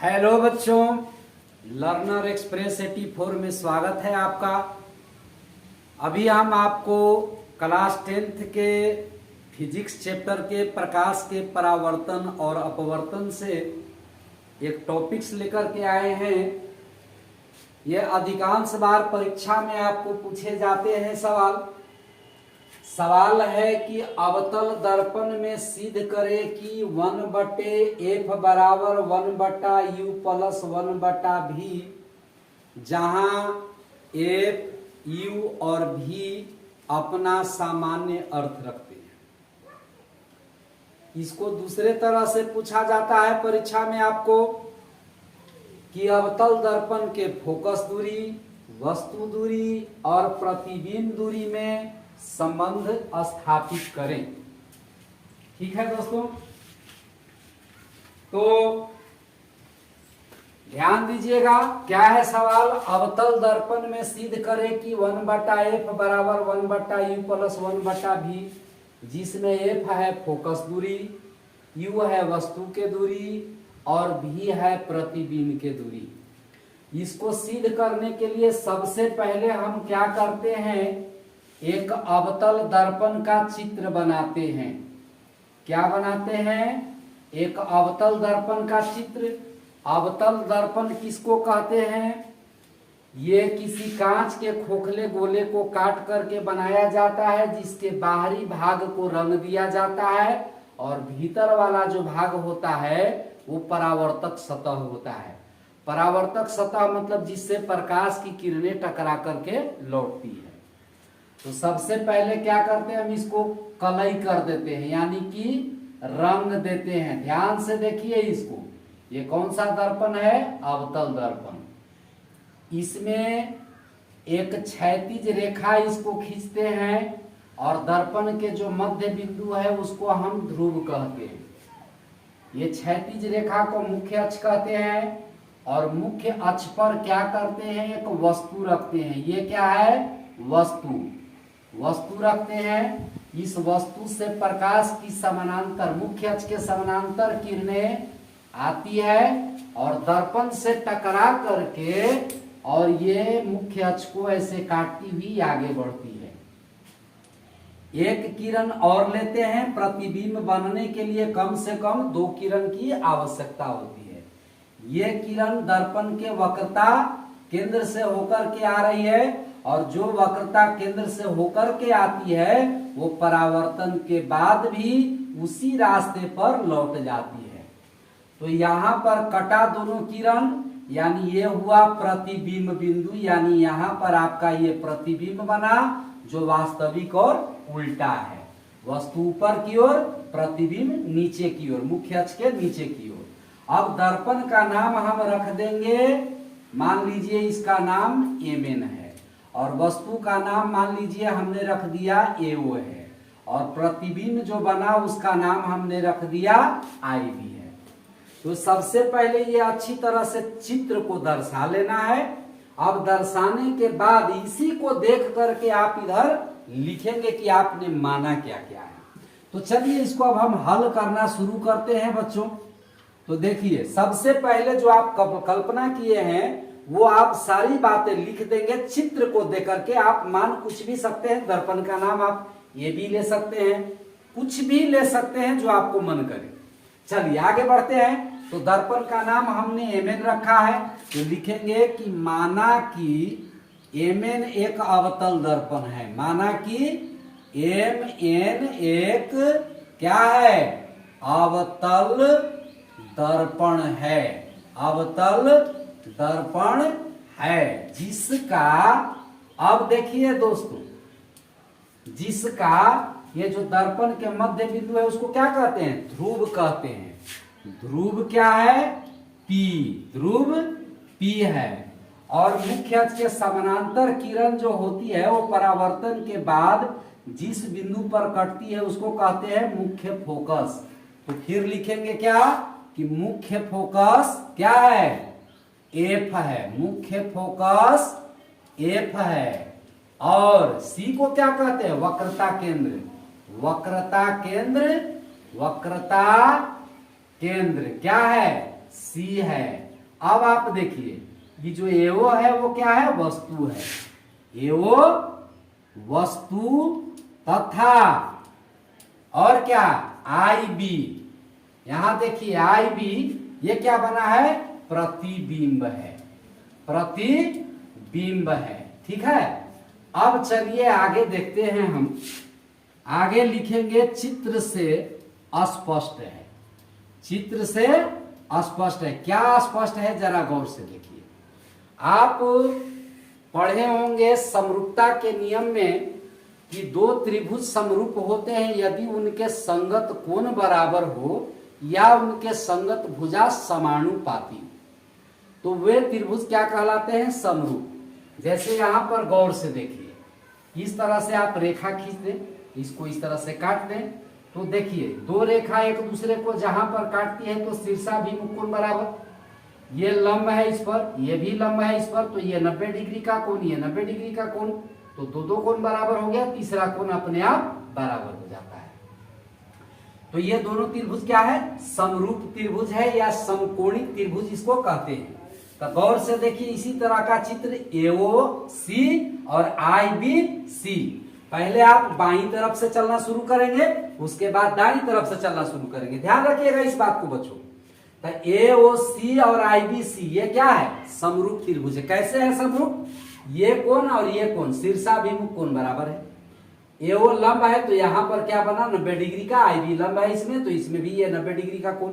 Hello बच्चों, learner express 84 में स्वागत है आपका। अभी हम आपको क्लास 10th के फिजिक्स चैप्टर के प्रकाश के परावर्तन और अपवर्तन से एक टॉपिक्स लेकर के आए हैं। ये अधिकांश बार परीक्षा में आपको पूछे जाते हैं सवाल है कि अवतल दर्पण में सिद्ध करे कि 1/f बराबर 1/u प्लस 1/v, जहां f, u और v अपना सामान्य अर्थ रखते हैं। इसको दूसरे तरह से पूछा जाता है परीक्षा में आपको कि अवतल दर्पण के फोकस दूरी, वस्तु दूरी और प्रतिबिंब दूरी में संबंध स्थापित करें। ठीक है दोस्तों, तो ध्यान दीजिएगा। क्या है सवाल? अवतल दर्पण में सिद्ध करें कि 1/f बराबर 1/u प्लस 1/v, जिसमें f है फोकस दूरी, u है वस्तु के दूरी और v है प्रतिबिंब के दूरी। इसको सिद्ध करने के लिए सबसे पहले हम क्या करते हैं, एक अवतल दर्पण का चित्र बनाते हैं। क्या बनाते हैं? एक अवतल दर्पण का चित्र। अवतल दर्पण किसको कहते हैं? ये किसी कांच के खोखले गोले को काट करके बनाया जाता है, जिसके बाहरी भाग को रंग दिया जाता है और भीतर वाला जो भाग होता है वो परावर्तक सतह होता है। परावर्तक सतह मतलब जिससे प्रकाश की किरणें टकरा करके लौटती है। तो सबसे पहले क्या करते हैं, हम इसको कलई कर देते हैं, यानी कि रंग देते हैं। ध्यान से देखिए इसको, ये कौन सा दर्पण है? अवतल दर्पण। इसमें एक क्षैतिज रेखा इसको खींचते हैं और दर्पण के जो मध्य बिंदु है उसको हम ध्रुव कहते हैं। ये क्षैतिज रेखा को मुख्य अक्ष कहते हैं और मुख्य अक्ष पर क्या करते हैं, एक वस्तु रखते हैं। ये क्या है? वस्तु रखते हैं। इस वस्तु से प्रकाश की समानांतर, मुख्य अक्ष के समानांतर किरणें आती है और दर्पण से टकरा करके और ये मुख्य अक्ष को ऐसे काटती हुई आगे बढ़ती है। एक किरण और लेते हैं। प्रतिबिंब बनने के लिए कम से कम 2 किरण की आवश्यकता होती है। ये किरण दर्पण के वक्रता केंद्र से होकर के आ रही है और जो वक्रता केंद्र से होकर के आती है वो परावर्तन के बाद भी उसी रास्ते पर लौट जाती है। तो यहाँ पर कटा दोनों किरण, यानी ये हुआ प्रतिबिंब बिंदु, यानी यहाँ पर आपका ये प्रतिबिंब बना जो वास्तविक और उल्टा है। वस्तु ऊपर की ओर, प्रतिबिंब नीचे की ओर, मुख्य अक्ष के नीचे की ओर। अब दर्पण का नाम हम रख देंगे, मान लीजिए इसका नाम एमएन है और वस्तु का नाम मान लीजिए हमने रख दिया एओ है और प्रतिबिंब जो बना उसका नाम हमने रख दिया आईबी है। तो सबसे पहले ये अच्छी तरह से चित्र को दर्शा लेना है। अब दर्शाने के बाद इसी को देख करके आप इधर लिखेंगे कि आपने माना क्या क्या है। तो चलिए इसको अब हम हल करना शुरू करते हैं बच्चों। तो देखिए, सबसे पहले जो आप कल्पना किए हैं वो आप सारी बातें लिख देंगे। चित्र को देख करके आप मान कुछ भी सकते हैं। दर्पण का नाम आप ये भी ले सकते हैं, कुछ भी ले सकते हैं जो आपको मन करे। चलिए आगे बढ़ते हैं। तो दर्पण का नाम हमने एमएन रखा है, तो लिखेंगे कि माना कि एमएन एक अवतल दर्पण है। माना कि एमएन एक क्या है? अवतल दर्पण है। अवतल दर्पण है जिसका, अब देखिए दोस्तों, जिसका ये जो दर्पण के मध्य बिंदु है उसको क्या कहते हैं? ध्रुव कहते हैं। ध्रुव क्या है? पी। ध्रुव पी है और मुख्य अक्ष के समानांतर किरण जो होती है वो परावर्तन के बाद जिस बिंदु पर कटती है उसको कहते हैं मुख्य फोकस। तो फिर लिखेंगे क्या कि मुख्य फोकस क्या है? एफ है। मुख्य फोकस एफ है और सी को क्या कहते हैं? वक्रता केंद्र। वक्रता केंद्र, वक्रता केंद्र क्या है? सी है। अब आप देखिए ये जो एओ है वो क्या है, वस्तु है। एओ वस्तु तथा और क्या आई बी, यहां देखिए आई बी ये क्या बना है, प्रतिबिंब है, प्रतिबिंब है। ठीक है, अब चलिए आगे देखते हैं हम। आगे लिखेंगे चित्र से अस्पष्ट है। चित्र से अस्पष्ट है, क्या स्पष्ट है जरा गौर से देखिए। आप पढ़े होंगे समरूपता के नियम में कि दो त्रिभुज समरूप होते हैं यदि उनके संगत कोण बराबर हो या उनके संगत भुजा समानुपाती हो, तो वे त्रिभुज क्या कहलाते हैं, समरूप। जैसे यहां पर गौर से देखिए, इस तरह से आप रेखा खींच दें, इसको इस तरह से काट दें, तो देखिए दो रेखा एक दूसरे को जहां पर काटती है तो शीर्षाभिमुख कोण बराबर, ये लंब है इस पर, ये भी लंब है इस पर, तो ये 90 डिग्री का कोण, ये 90 डिग्री का कोण, तो दो कोण बराबर हो गया, तीसरा कोण अपने आप बराबर हो जाता है। तो ये दोनों त्रिभुज क्या है, समरूप त्रिभुज है या समकोणिक त्रिभुज इसको कहते हैं। तो गौर से देखिए इसी तरह का चित्र एओ सी और आई बी सी। पहले आप बाईं तरफ से चलना शुरू करेंगे, उसके बाद दाईं तरफ से चलना शुरू करेंगे। ध्यान रखिएगा इस बात को बच्चों। तो एओ सी और आई बी सी ये क्या है, समरूप त्रिभुज है। कैसे है समरूप, ये कोण और ये कोण शीर्षाभिमुख कोण बराबर है। एओ लंब है तो यहां पर क्या बना 90 डिग्री का, आई बी लंब है इसमें, तो इसमें भी ये 90 डिग्री का कोण,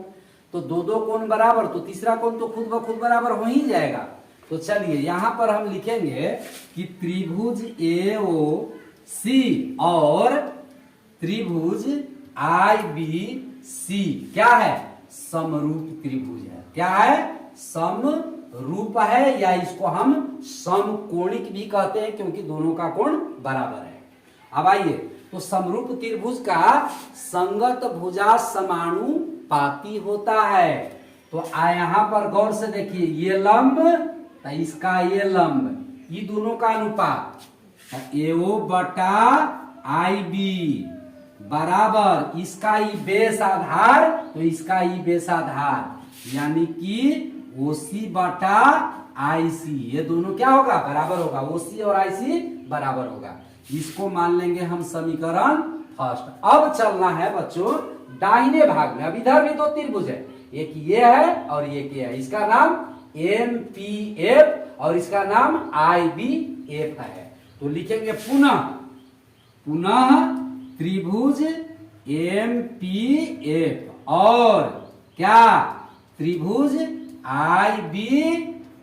तो दो कोण बराबर, तो तीसरा कोण तो खुद ब खुद बराबर हो ही जाएगा। तो चलिए यहां पर हम लिखेंगे कि त्रिभुज एओ सी और त्रिभुज आई बी सी क्या है, समरूप त्रिभुज है। क्या है, समरूप है, या इसको हम समकोणिक भी कहते हैं क्योंकि दोनों का कोण बराबर है। अब आइए, तो समरूप त्रिभुज का संगत भुजा समानुपाती होता है। तो यहां पर गौर से देखिए, ये लंब तो इसका ये लंब, ये दोनों का अनुपात एओ बटा आई बी बराबर इसका ई बेस आधार तो इसका ई बेस आधार, यानी कि ओसी बटा आई सी, ये दोनों क्या होगा, बराबर होगा। ओसी और आई सी बराबर होगा। इसको मान लेंगे हम समीकरण फर्स्ट। अब चलना है बच्चों दाहिने भाग में। अब इधर भी दो त्रिभुज है, एक ये है और एक ये है। इसका नाम एम पी एफ और इसका नाम आई बी एफ है। तो लिखेंगे पुनः त्रिभुज एम पी एफ और क्या, त्रिभुज आई बी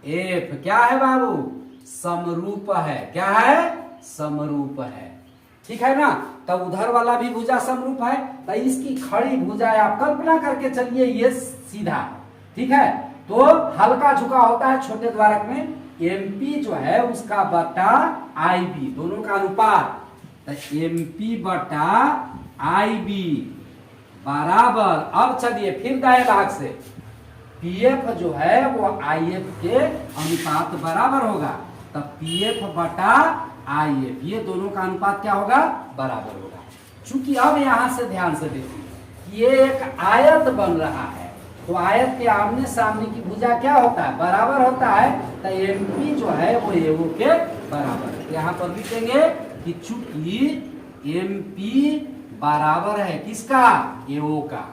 एफ क्या है बाबू, समरूप है। क्या है, समरूप है। ठीक है ना। तब उधर वाला भी भुजा समरूप है, तो इसकी खड़ी भुजा आप कल्पना करके चलिए, ये सीधा। ठीक है, तो हल्का झुका होता है छोटे द्वारक में, एमपी जो है उसका बटा आईबी दोनों का अनुपात, तो एमपी बटा आईबी बराबर। अब चलिए फिर दाएं भाग से, पीएफ जो है वो आईएफ के अनुपात बराबर होगा, तब पीएफ बटा आईएफ ये दोनों का अनुपात क्या होगा, बराबर होगा। चूंकि अब यहां से ध्यान से देखिए, ये एक आयत बन रहा है, तो आयत के आमने सामने की भुजा क्या होता है, बराबर होता है। तो एमपी जो है वो एओ के बराबर है। यहाँ पर लिखेंगे कि चूंकि एमपी बराबर है किसका, एओ का,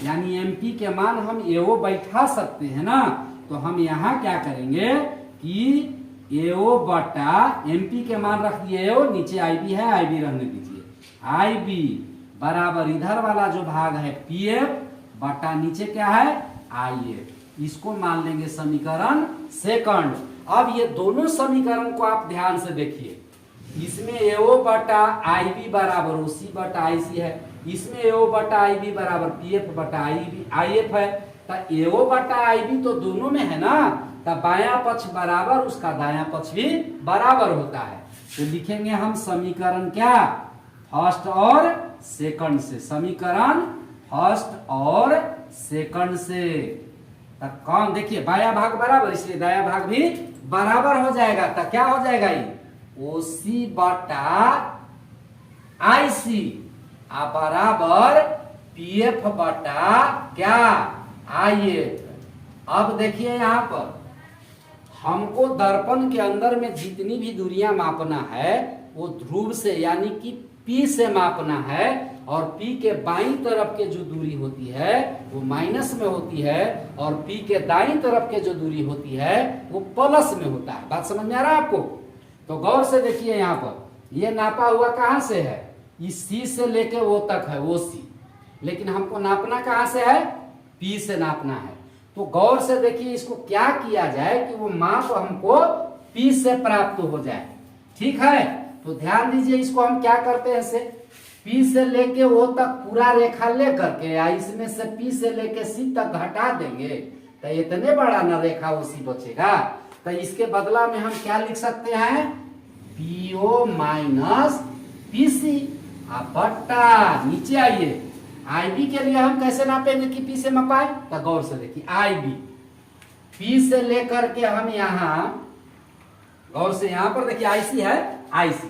यानी एमपी के मान हम एओ बैठा सकते हैं ना। तो हम यहाँ क्या करेंगे कि एओ बटा एमपी के मान रख दिए एओ, नीचे आईबी है, आईबी रहने दीजिए, आईबी बराबर इधर वाला जो भाग है पीएफ बटा नीचे क्या है आईएफ। इसको मान लेंगे समीकरण सेकंड। अब ये दोनों समीकरण को आप ध्यान से देखिए, इसमें एओ बटा आईबी बराबर ओसी बटा आईसी है, इसमें एओ बटा आईबी बराबर पीएफ बटा आईएफ है। तो एओ बटा आईबी तो दोनों में है ना, तब बायां पक्ष बराबर उसका दायां पक्ष भी बराबर होता है। तो लिखेंगे हम समीकरण क्या, फर्स्ट और सेकंड से, समीकरण फर्स्ट और सेकंड से। तब कौन, देखिए बायां भाग बराबर इसलिए दायां भाग भी बराबर हो जाएगा। तब क्या हो जाएगा, ये ओसी बटा आईसी बराबर पीएफ बटा क्या आईएफ। अब देखिए यहाँ पर हमको दर्पण के अंदर में जितनी भी दूरियां मापना है वो ध्रुव से यानी कि P से मापना है, और P के बाईं तरफ के जो दूरी होती है वो माइनस में होती है, और P के दाईं तरफ के जो दूरी होती है वो प्लस में होता है। बात समझ में आ रहा है आपको? तो गौर से देखिए यहाँ पर ये नापा हुआ कहाँ से है, इस C से लेके वो तक है, वो C, लेकिन हमको नापना कहाँ से है, P से नापना है। तो गौर से देखिए इसको क्या किया जाए कि वो माप हमको P से प्राप्त हो जाए। ठीक है, तो ध्यान दीजिए इसको हम क्या करते हैं, से P से लेके वो तक पूरा रेखा ले करके या इसमें से P से लेके C तक घटा देंगे तो इतने बड़ा ना रेखा वो C बचेगा। तो इसके बदला में हम क्या लिख सकते हैं, PO माइनस PC बट्टा नीचे आइए IB के लिए हम कैसे नापेंगे कि P से मापाए, तो गौर से देखिए IB P से लेकर के हम यहाँ गौर से यहाँ पर देखिए IC है IC,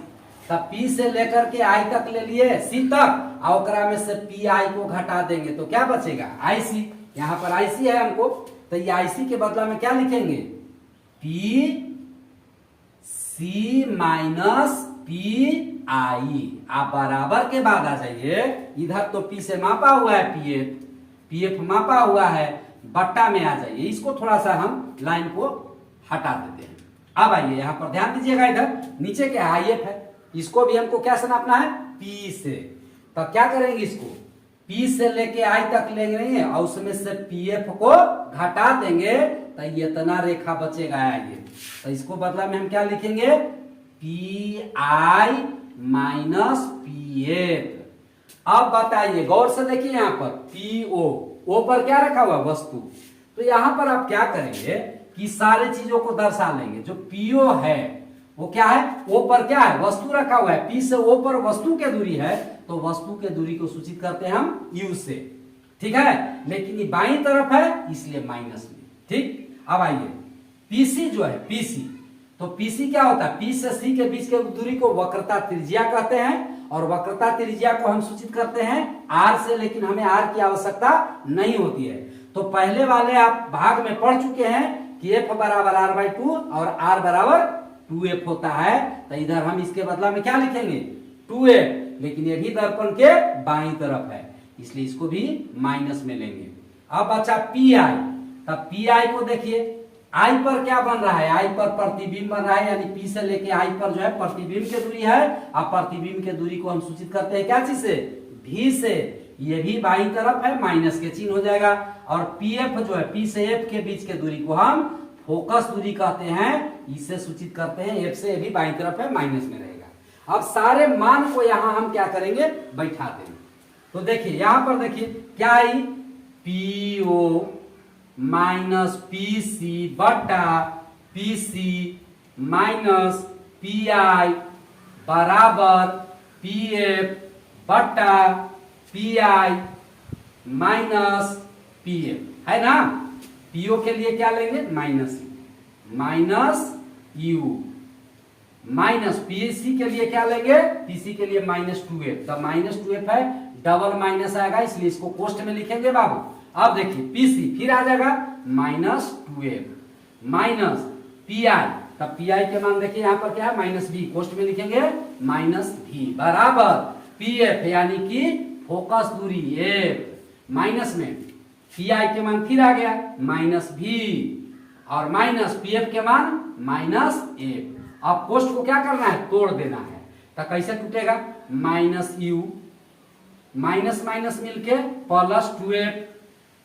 तब P से लेकर के I तक ले लिए C तक, और ओकरा में से PI को घटा देंगे तो क्या बचेगा IC। यहाँ पर IC है हमको, तो ये IC के बदला में क्या लिखेंगे, PC माइनस PI। आप बराबर के बाद आ जाइए, इधर तो P से मापा हुआ है PF मापा हुआ है, बट्टा में आ जाइए। इसको थोड़ा सा हम लाइन को हटा देते हैं। अब आइए यहाँ पर ध्यान दीजिएगा, इधर नीचे क्या IF है, इसको भी हमको क्या से नापना है, P से। तब क्या करेंगे, इसको P से लेके I तक लेंगे और उसमें से PF को घटा देंगे तो ये इतना रेखा बचेगा ये। तो इसको बदला में हम क्या लिखेंगे, PI माइनस PF। अब बताइए गौर से देखिए यहाँ पर PO, O पर क्या रखा हुआ वस्तु, तो यहाँ पर आप क्या करेंगे कि सारे चीजों को दर्शा लेंगे। जो PO है वो क्या है, O पर क्या है वस्तु रखा हुआ है, P से O पर वस्तु के दूरी है तो वस्तु के दूरी को सूचित करते हैं हम U से। ठीक है, लेकिन ये बाईं तरफ है इसलिए माइनस में। ठीक, अब आइए PC जो है PC, तो PC क्या होता है, P से C के बीच के दूरी को वक्रता त्रिज्या कहते हैं, और वक्रता त्रिज्या को हम सूचित करते हैं R से, लेकिन हमें R की आवश्यकता नहीं होती है। तो पहले वाले आप भाग में पढ़ चुके हैं कि F बराबर R/2 और R बराबर 2F होता है। तो इधर हम इसके बदला में क्या लिखेंगे 2F, लेकिन ये भी दर्पण के बाईं तरफ है इसलिए इसको भी माइनस में लेंगे। अब बचा PI, तब PI को देखिए I पर क्या बन रहा है, I पर प्रतिबिंब बन रहा है, यानी P से लेके I पर जो है प्रतिबिंब की दूरी है। अब प्रतिबिंब के दूरी को हम सूचित करते हैं क्या चीज से, V से। ये भी बाईं तरफ है, माइनस के चिन्ह हो जाएगा। और PF जो है P से F के बीच के दूरी को हम फोकस दूरी कहते हैं, इसे सूचित करते हैं F से। ये भी बाईं तरफ है, माइनस में रहेगा। अब सारे मान को यहां हम क्या करेंगे, बैठा देंगे। तो देखिए यहां पर देखिए क्या आई, PO माइनस PC बटा PC माइनस PI बराबर PF बटा PI माइनस PF, है ना। PO के लिए क्या लेंगे, माइनस U, माइनस PC के लिए क्या लेंगे, PC के लिए -2F। तो -2F है, डबल माइनस आएगा इसलिए इसको कोष्ठ में लिखेंगे बाबू। अब देखिए PC फिर आ जाएगा -2F माइनस PI, तब PI के मान देखिए यहाँ पर क्या है -B, कोष्ठ में लिखेंगे -V बराबर PF यानी कि फोकस दूरी F, माइनस में PI के मान फिर आ गया -V और माइनस PF के मान -F। अब कोष्ठ को क्या करना है, तोड़ देना है। तो कैसे टूटेगा, -U माइनस माइनस मिलके +2F।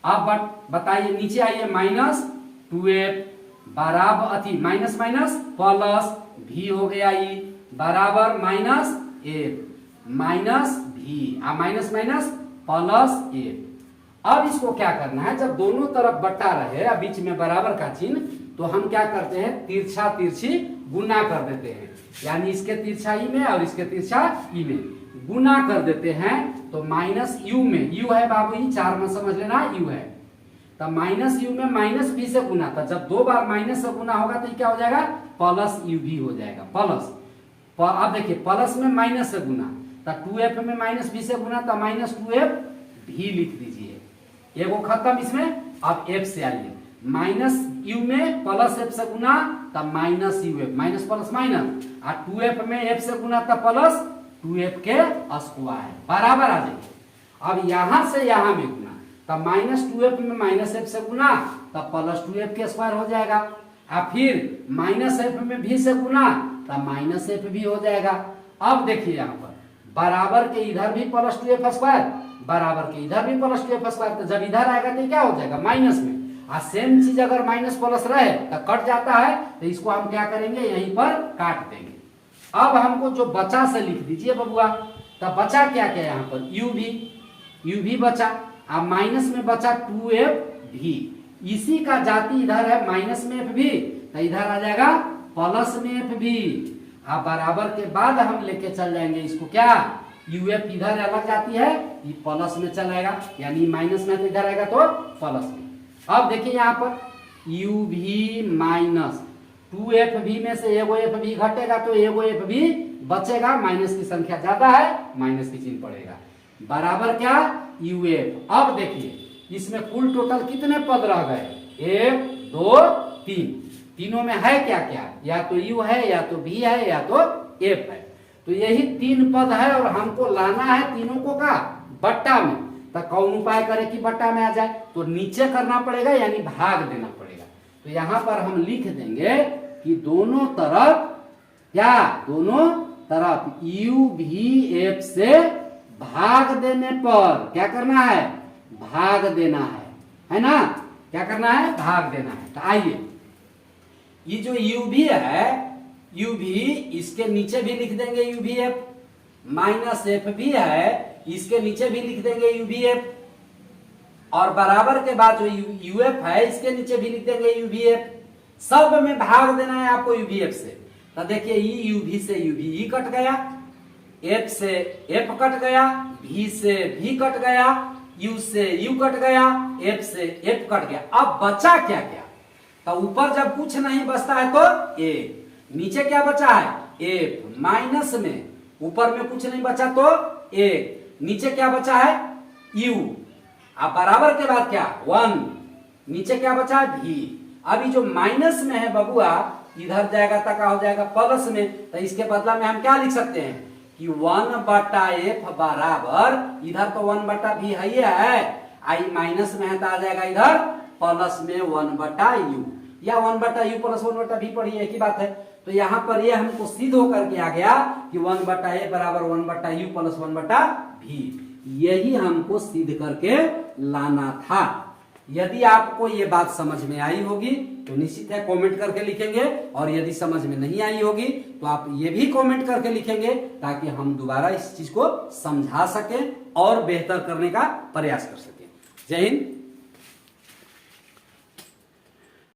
अब बताइए नीचे आइए -2F बराबर अथी माइनस माइनस प्लस V हो गया ई बराबर -F minus V, minus minus +F। अब इसको क्या करना है, जब दोनों तरफ बटा रहे और बीच में बराबर का चिन्ह, तो हम क्या करते हैं तिरछा तिरछी गुना कर देते हैं, यानी इसके तिरछा ई में और इसके तिरछा ई में गुना कर देते हैं। तो -U में, U है बाबू ई 4 में समझ लेना U है, तब -U में -B से गुना, तो जब 2 बार माइनस से गुना होगा तो ये क्या हो जाएगा +UV हो जाएगा प्लस। अब देखिए प्लस में माइनस से गुना, तो 2F में -B से गुना तो -2F भी लिख दीजिए, एगो खत्म इसमें। अब F से आइए, माइनस यू में प्लस एफ से गुना तब minus U F, minus plus minus, और 2f में एफ से गुना तब प्लस 2f के स्क्वायर बराबर आ जाएगी। अब यहां से यहां में गुना तब माइनस 2f में माइनस एफ से गुना तब प्लस 2f के स्क्वायर हो जाएगा, और फिर माइनस एफ में भी से गुना तब माइनस एफ भी हो जाएगा। अब देखिए यहाँ पर बराबर के इधर भी प्लस 2f स्क्वायर, बराबर के इधर भी प्लस 2f स्क्वायर, तो जब इधर आएगा तो क्या हो जाएगा माइनस में, और सेम चीज अगर माइनस प्लस रहे तो कट जाता है, तो इसको हम क्या करेंगे यहीं पर काट देंगे। अब हमको जो बचा से लिख दीजिए बबुआ, तब बचा क्या क्या यहाँ पर यू भी बचा, अब माइनस में बचा 2f भी, इसी का जाति इधर है माइनस में एफ भी, तो इधर आ जाएगा प्लस में एफ भी। अब बराबर के बाद हम लेके चल जाएंगे इसको क्या, यू एफ इधर अलग जाती है, ये प्लस में चलाएगा, यानी माइनस में तो इधर आएगा तो प्लस में। अब देखिए यहाँ पर यू भी माइनस 2f भी में से एगो एफ भी घटेगा तो एगो एफ भी बचेगा, माइनस की संख्या ज्यादा है माइनस की चिन्ह पड़ेगा, बराबर क्या यू एफ। अब देखिए इसमें कुल टोटल कितने पद रह गए, 1 2 3, तीनों में है क्या क्या, या तो यू है या तो भी है या तो एफ है, तो यही 3 पद है और हमको लाना है तीनों को का बट्टा में। तो कौन उपाय करे कि बट्टा में आ जाए, तो नीचे करना पड़ेगा यानी भाग देना पड़ेगा। तो यहाँ पर हम लिख देंगे कि दोनों तरफ क्या, दोनों तरफ यू भी एफ से भाग देने पर क्या करना है, भाग देना है ना, क्या करना है भाग देना है। तो आइए ये जो यू भी है, यू भी इसके नीचे भी लिख देंगे यू भी एफ, माइनस एफ भी है इसके नीचे भी लिख देंगे यू भी एफ, और बराबर के बाद जो यू एफ है इसके नीचे भी लिख देंगे यू भी एफ। सब में भाग देना है आपको यू भी एफ से। तो देखिए यू भी से यू भी कट गया, एफ से एफ कट गया, भी से भी कट गया, यू से यू कट गया, एफ से एफ कट गया। अब बचा क्या क्या, तो ऊपर जब कुछ नहीं बचता है तो ए, नीचे क्या बचा है एफ, माइनस में ऊपर में कुछ नहीं बचा तो ए, नीचे क्या बचा है यू, अब बराबर के बाद क्या 1, नीचे क्या बचा है भी। अभी जो माइनस में है बबुआ इधर जाएगा तक हो जाएगा प्लस में, तो इसके बदला में हम क्या लिख सकते हैं कि 1 बटा एफ बराबर, इधर तो 1 बटा भी है, आई माइनस में है तो आ जाएगा इधर प्लस में 1 बटा यू, या 1 बटा यू प्लस 1 बटा भी पढ़िए एक ही बात है। तो यहाँ पर ये हमको सिद्ध होकर के आ गया कि 1 बटा ए बराबर 1 बटा यू प्लस 1 बटा भी, यही हमको सिद्ध करके लाना था। यदि आपको ये बात समझ में आई होगी तो निश्चित है कमेंट करके लिखेंगे, और यदि समझ में नहीं आई होगी तो आप ये भी कमेंट करके लिखेंगे, ताकि हम दोबारा इस चीज को समझा सकें और बेहतर करने का प्रयास कर सकें। जय हिंद।